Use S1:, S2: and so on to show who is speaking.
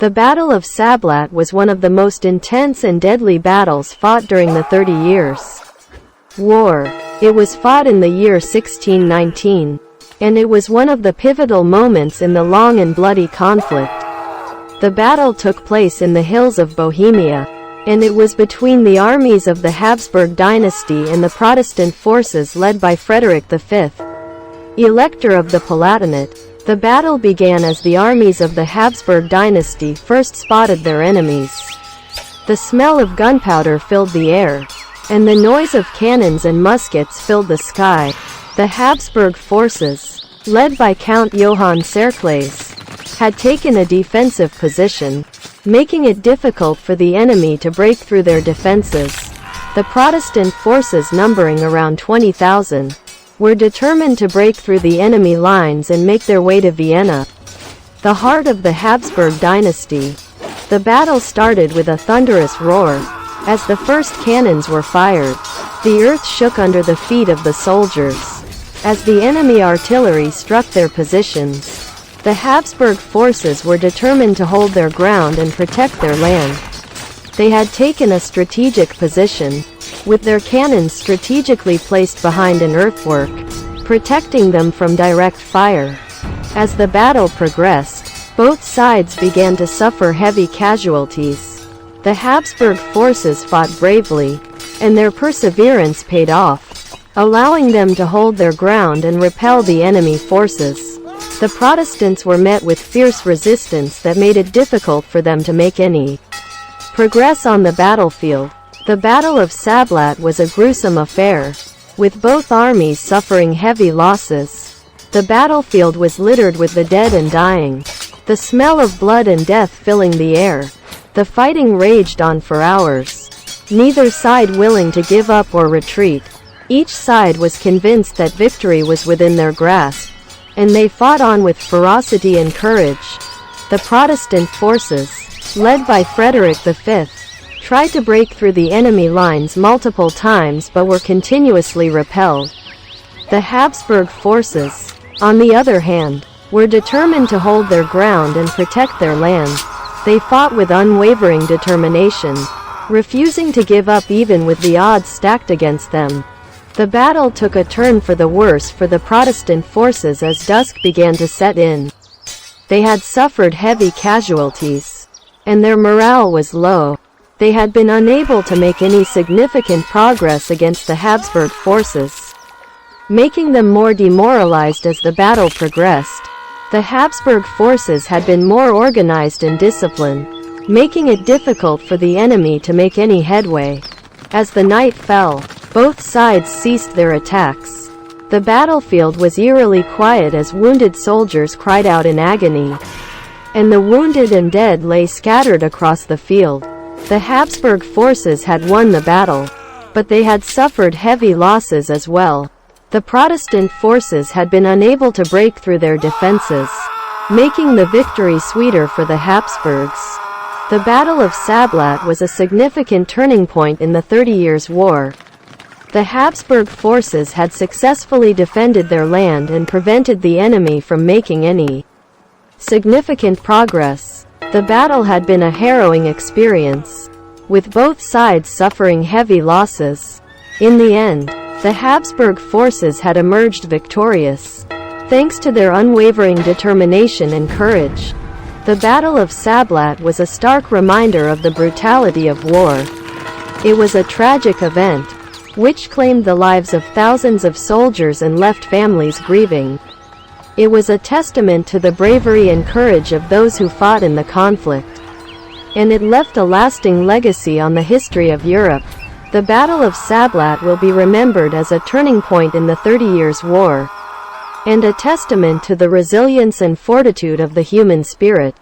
S1: The Battle of Sablat was one of the most intense and deadly battles fought during the 30 Years' War. It was fought in the year 1619, and it was one of the pivotal moments in the long and bloody conflict. The battle took place in the hills of Bohemia, and it was between the armies of the Habsburg dynasty and the Protestant forces led by Frederick V, Elector of the Palatinate. The battle began as the armies of the Habsburg dynasty first spotted their enemies. The smell of gunpowder filled the air, and the noise of cannons and muskets filled the sky. The Habsburg forces, led by Count Johann Cercles, had taken a defensive position, making it difficult for the enemy to break through their defenses. The Protestant forces, numbering around 20,000, were determined to break through the enemy lines and make their way to Vienna, the heart of the Habsburg dynasty. The battle started with a thunderous roar. As the first cannons were fired, the earth shook under the feet of the soldiers. As the enemy artillery struck their positions, the Habsburg forces were determined to hold their ground and protect their land. They had taken a strategic position, with their cannons strategically placed behind an earthwork, protecting them from direct fire. As the battle progressed, both sides began to suffer heavy casualties. The Habsburg forces fought bravely, and their perseverance paid off, allowing them to hold their ground and repel the enemy forces. The Protestants were met with fierce resistance that made it difficult for them to make any progress on the battlefield. The Battle of Sablat was a gruesome affair, with both armies suffering heavy losses. The battlefield was littered with the dead and dying, the smell of blood and death filling the air. The fighting raged on for hours, neither side willing to give up or retreat. Each side was convinced that victory was within their grasp, and they fought on with ferocity and courage. The Protestant forces, led by Frederick V, tried to break through the enemy lines multiple times but were continuously repelled. The Habsburg forces, on the other hand, were determined to hold their ground and protect their land. They fought with unwavering determination, refusing to give up even with the odds stacked against them. The battle took a turn for the worse for the Protestant forces as dusk began to set in. They had suffered heavy casualties, and their morale was low. They had been unable to make any significant progress against the Habsburg forces, making them more demoralized as the battle progressed. The Habsburg forces had been more organized and disciplined, making it difficult for the enemy to make any headway. As the night fell, both sides ceased their attacks. The battlefield was eerily quiet as wounded soldiers cried out in agony, and the wounded and dead lay scattered across the field. The Habsburg forces had won the battle, but they had suffered heavy losses as well. The Protestant forces had been unable to break through their defenses, making the victory sweeter for the Habsburgs. The Battle of Sablat was a significant turning point in the 30 Years' War. The Habsburg forces had successfully defended their land and prevented the enemy from making any significant progress. The battle had been a harrowing experience, with both sides suffering heavy losses. In the end, the Habsburg forces had emerged victorious, thanks to their unwavering determination and courage. The Battle of Sablat was a stark reminder of the brutality of war. It was a tragic event, which claimed the lives of thousands of soldiers and left families grieving. It was a testament to the bravery and courage of those who fought in the conflict, and it left a lasting legacy on the history of Europe. The Battle of Sablat will be remembered as a turning point in the 30 Years' War, and a testament to the resilience and fortitude of the human spirit.